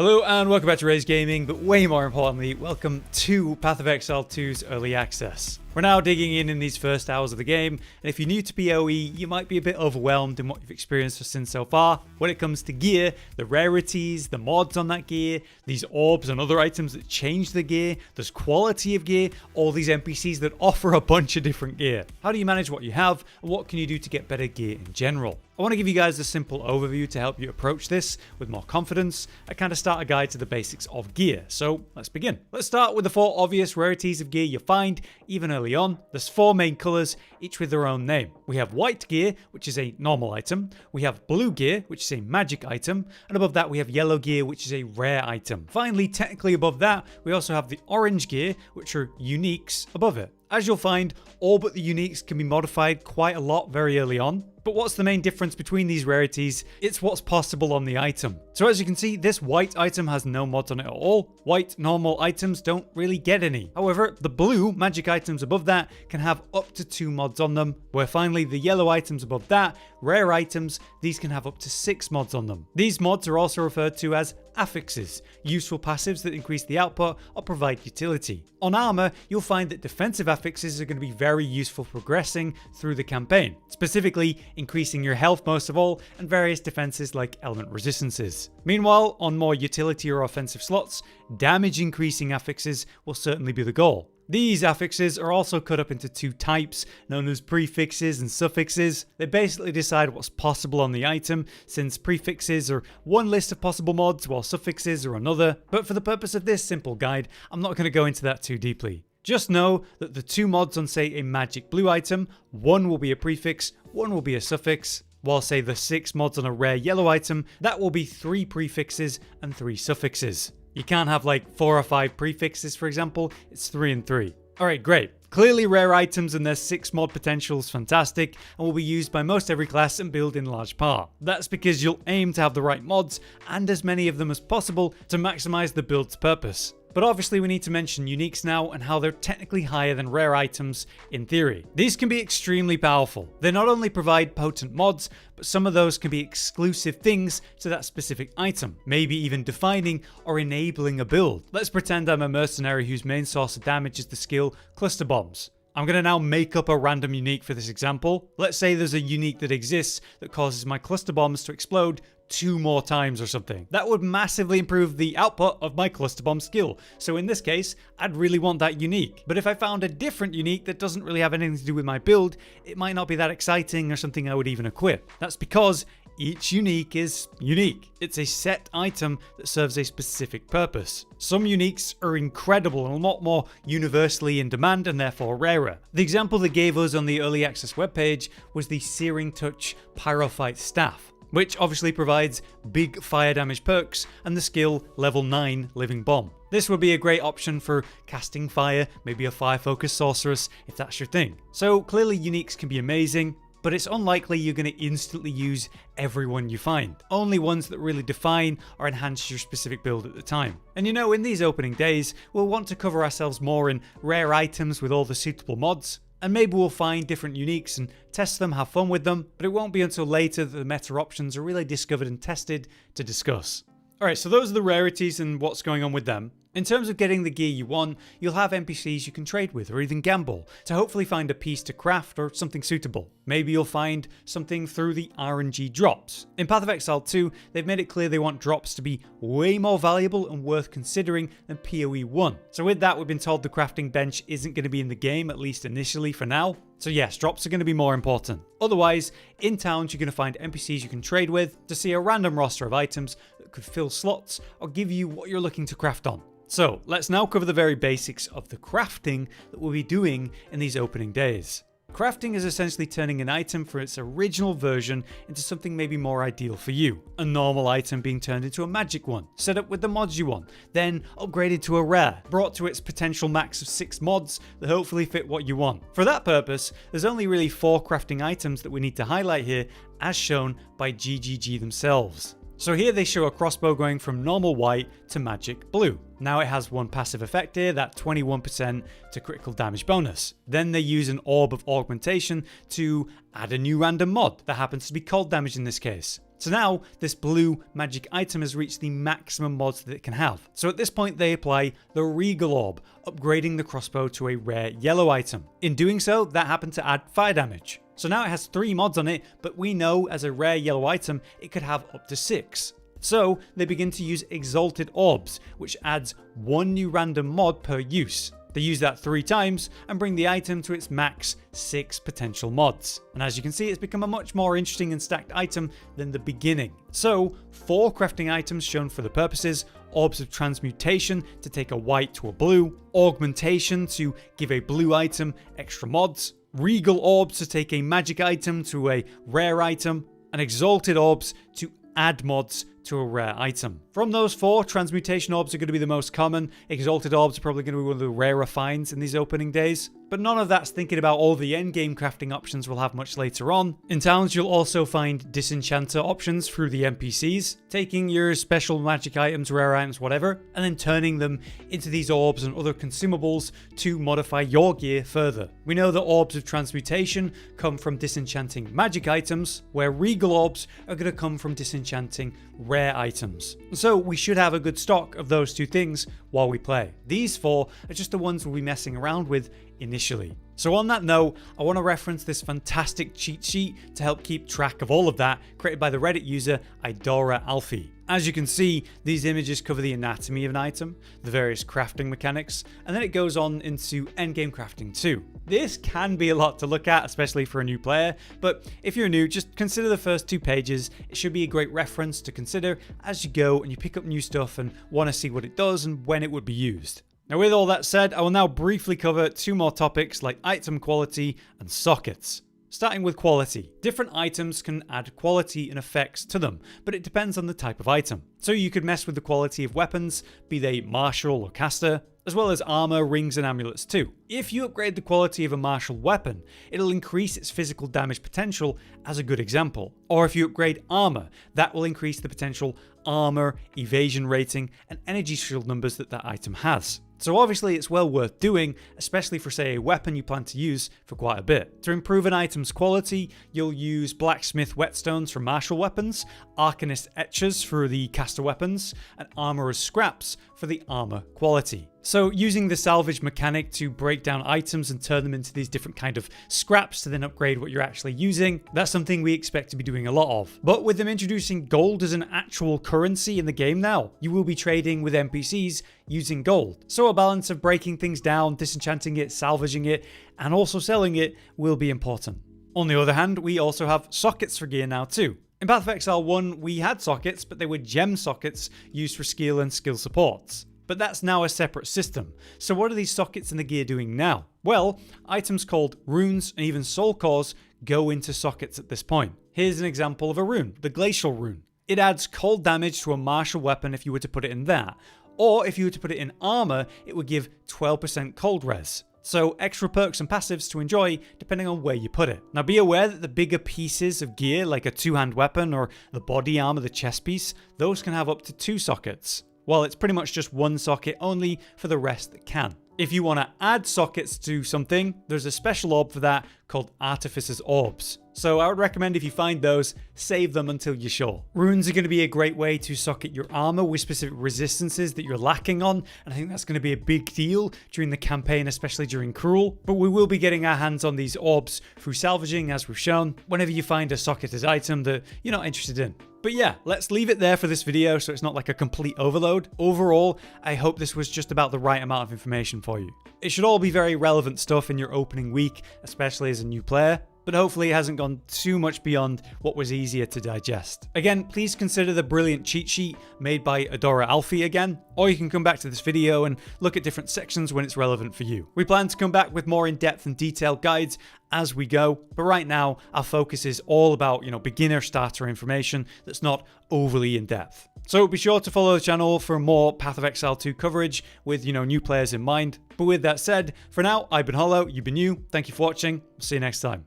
Hello and welcome back to Rage Gaming, but way more importantly, welcome to Path of Exile 2's Early Access. We're now digging in these first hours of the game, and if you're new to PoE, you might be a bit overwhelmed in what you've experienced or seen so far. When it comes to gear, the rarities, the mods on that gear, these orbs and other items that change the gear, there's quality of gear, all these NPCs that offer a bunch of different gear. How do you manage what you have, and what can you do to get better gear in general? I want to give you guys a simple overview to help you approach this with more confidence. I kind of start a guide to the basics of gear, so let's begin. Let's start with the 4 obvious rarities of gear you find even early on. There's 4 main colours, each with their own name. We have white gear, which is a normal item. We have blue gear, which is a magic item. And above that we have yellow gear, which is a rare item. Finally, technically above that, we also have the orange gear, which are uniques above it. As you'll find, all but the uniques can be modified quite a lot very early on. But what's the main difference between these rarities? It's what's possible on the item. So as you can see, this white item has no mods on it at all. White normal items don't really get any. However, the blue magic items above that can have up to 2 mods on them, where finally the yellow items above that, rare items, these can have up to 6 mods on them. These mods are also referred to as affixes, useful passives that increase the output or provide utility. On armor, you'll find that defensive affixes are going to be very useful progressing through the campaign, specifically increasing your health most of all, and various defenses like element resistances. Meanwhile, on more utility or offensive slots, damage increasing affixes will certainly be the goal. These affixes are also cut up into 2 types, known as prefixes and suffixes. They basically decide what's possible on the item, since prefixes are one list of possible mods, while suffixes are another. But for the purpose of this simple guide, I'm not going to go into that too deeply. Just know that the 2 mods on, say, a magic blue item, one will be a prefix, one will be a suffix, while, say, the 6 mods on a rare yellow item, that will be 3 prefixes and 3 suffixes. You can't have like 4 or 5 prefixes, for example, it's 3 and 3. Alright, great. Clearly rare items and their 6 mod potential is fantastic and will be used by most every class and build in large part. That's because you'll aim to have the right mods and as many of them as possible to maximize the build's purpose. But obviously we need to mention uniques now and how they're technically higher than rare items in theory. These can be extremely powerful. They not only provide potent mods, but some of those can be exclusive things to that specific item, maybe even defining or enabling a build. Let's pretend I'm a mercenary whose main source of damage is the skill cluster bombs. I'm going to now make up a random unique for this example. Let's say there's a unique that exists that causes my cluster bombs to explode 2 more times or something. That would massively improve the output of my cluster bomb skill. So in this case, I'd really want that unique. But if I found a different unique that doesn't really have anything to do with my build, it might not be that exciting or something I would even equip. That's because each unique is unique. It's a set item that serves a specific purpose. Some uniques are incredible and a lot more universally in demand and therefore rarer. The example they gave us on the Early Access webpage was the Searing Touch Pyrophyte Staff, which obviously provides big fire damage perks and the skill level 9 Living Bomb. This would be a great option for casting fire, maybe a fire focused sorceress if that's your thing. So clearly uniques can be amazing, but it's unlikely you're going to instantly use every one you find. Only ones that really define or enhance your specific build at the time. And you know, in these opening days, we'll want to cover ourselves more in rare items with all the suitable mods. And maybe we'll find different uniques and test them, have fun with them, but it won't be until later that the meta options are really discovered and tested to discuss. Alright, so those are the rarities and what's going on with them. In terms of getting the gear you want, you'll have NPCs you can trade with or even gamble to hopefully find a piece to craft or something suitable. Maybe you'll find something through the RNG drops. In Path of Exile 2, they've made it clear they want drops to be way more valuable and worth considering than PoE 1. So with that, we've been told the crafting bench isn't going to be in the game, at least initially for now. So yes, drops are going to be more important. Otherwise, in towns you're going to find NPCs you can trade with to see a random roster of items that could fill slots or give you what you're looking to craft on. So let's now cover the very basics of the crafting that we'll be doing in these opening days. Crafting is essentially turning an item from its original version into something maybe more ideal for you. A normal item being turned into a magic one, set up with the mods you want, then upgraded to a rare, brought to its potential max of 6 mods that hopefully fit what you want. For that purpose, there's only really 4 crafting items that we need to highlight here, as shown by GGG themselves. So here they show a crossbow going from normal white to magic blue. Now it has one passive effect here, that 21% to critical damage bonus. Then they use an orb of augmentation to add a new random mod that happens to be cold damage in this case. So now this blue magic item has reached the maximum mods that it can have. So at this point they apply the Regal Orb, upgrading the crossbow to a rare yellow item. In doing so, that happened to add fire damage. So now it has 3 mods on it, but we know as a rare yellow item it could have up to 6. So they begin to use Exalted Orbs, which adds 1 new random mod per use. They use that 3 times and bring the item to its max 6 potential mods. And as you can see, it's become a much more interesting and stacked item than the beginning. So 4 crafting items shown for the purposes: Orbs of Transmutation to take a white to a blue, Augmentation to give a blue item extra mods, Regal Orbs to take a magic item to a rare item, and Exalted Orbs to add mods to a rare item. From those 4, Transmutation Orbs are going to be the most common. Exalted Orbs are probably going to be one of the rarer finds in these opening days. But none of that's thinking about all the endgame crafting options we'll have much later on. In towns, you'll also find Disenchanter options through the NPCs, taking your special magic items, rare items, whatever, and then turning them into these orbs and other consumables to modify your gear further. We know that Orbs of Transmutation come from disenchanting magic items, where Regal Orbs are going to come from disenchanting rare items. So we should have a good stock of those 2 things while we play. These 4 are just the ones we'll be messing around with initially. So on that note, I want to reference this fantastic cheat sheet to help keep track of all of that, created by the Reddit user Idora Alfie. As you can see, these images cover the anatomy of an item, the various crafting mechanics, and then it goes on into endgame crafting too. This can be a lot to look at, especially for a new player, but if you're new, just consider the first 2 pages. It should be a great reference to consider as you go and you pick up new stuff and want to see what it does and when it would be used. Now with all that said, I will now briefly cover 2 more topics like item quality and sockets. Starting with quality. Different items can add quality and effects to them, but it depends on the type of item. So you could mess with the quality of weapons, be they martial or caster, as well as armor, rings and amulets too. If you upgrade the quality of a martial weapon, it'll increase its physical damage potential as a good example. Or if you upgrade armor, that will increase the potential armor, evasion rating and energy shield numbers that that item has. So obviously it's well worth doing, especially for say a weapon you plan to use for quite a bit. To improve an item's quality, you'll use blacksmith whetstones for martial weapons, arcanist etchers for the caster weapons, and armorer's scraps for the armor quality. So using the salvage mechanic to break down items and turn them into these different kind of scraps to then upgrade what you're actually using, that's something we expect to be doing a lot of. But with them introducing gold as an actual currency in the game now, you will be trading with NPCs using gold. So a balance of breaking things down, disenchanting it, salvaging it, and also selling it will be important. On the other hand, we also have sockets for gear now too. In Path of Exile 1, we had sockets, but they were gem sockets used for skill and skill supports. But that's now a separate system. So what are these sockets in the gear doing now? Well, items called runes and even soul cores go into sockets at this point. Here's an example of a rune, the Glacial Rune. It adds cold damage to a martial weapon if you were to put it in that. Or if you were to put it in armor, it would give 12% cold res. So extra perks and passives to enjoy depending on where you put it. Now be aware that the bigger pieces of gear like a 2-hand weapon or the body armor, the chest piece, those can have up to 2 sockets. While it's pretty much just 1 socket only for the rest that can. If you want to add sockets to something, there's a special orb for that called Artificer's Orbs. So I would recommend if you find those, save them until you're sure. Runes are going to be a great way to socket your armor with specific resistances that you're lacking on, and I think that's going to be a big deal during the campaign, especially during Cruel. But we will be getting our hands on these orbs through salvaging, as we've shown, whenever you find a socketed item that you're not interested in. But yeah, let's leave it there for this video so it's not like a complete overload. Overall, I hope this was just about the right amount of information for you. It should all be very relevant stuff in your opening week, especially as a new player. But hopefully it hasn't gone too much beyond what was easier to digest. Again, please consider the brilliant cheat sheet made by Idora Alfie again, or you can come back to this video and look at different sections when it's relevant for you. We plan to come back with more in-depth and detailed guides as we go, but right now our focus is all about, beginner starter information that's not overly in-depth. So be sure to follow the channel for more Path of Exile 2 coverage with, new players in mind. But with that said, for now, I've been Hollow, you've been you. Thank you for watching. See you next time.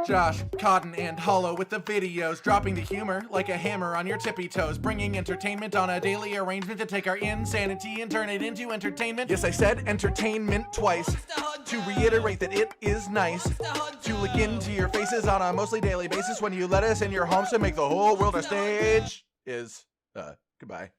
Josh, Cotton, and Hollow with the videos, dropping the humor like a hammer on your tippy toes, bringing entertainment on a daily arrangement to take our insanity and turn it into entertainment. Yes, I said entertainment twice, to reiterate that it is nice to look into your faces on a mostly daily basis when you let us in your homes to make the whole world a stage. Goodbye.